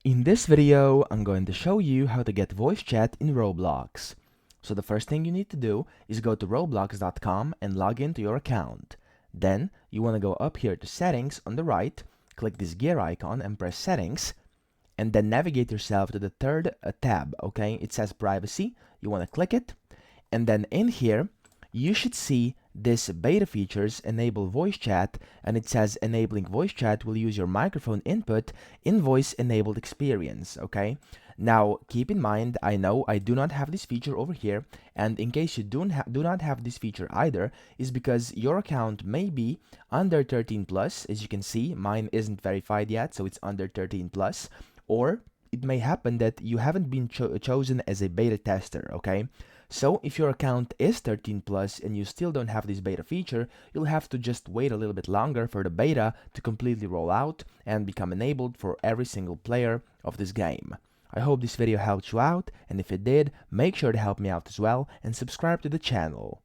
In this video, I'm going to show you how to get voice chat in Roblox. So the first thing you need to do is go to roblox.com and log into your account. Then you want to go up here to settings on the right, click this gear icon and press settings, and then navigate yourself to the third tab, okay? It says privacy, you want to click it, and then in here, you should see this beta features enable voice chat, and it says enabling voice chat will use your microphone input in voice enabled experience, okay? Now keep in mind, I know I do not have this feature over here, and in case you do not have this feature either, is because your account may be under 13 plus. As you can see, mine isn't verified yet, so it's under 13 plus, or it may happen that you haven't been chosen as a beta tester, okay? So if your account is 13 plus and you still don't have this beta feature, you'll have to just wait a little bit longer for the beta to completely roll out and become enabled for every single player of this game. I hope this video helped you out, and if it did, make sure to help me out as well and subscribe to the channel.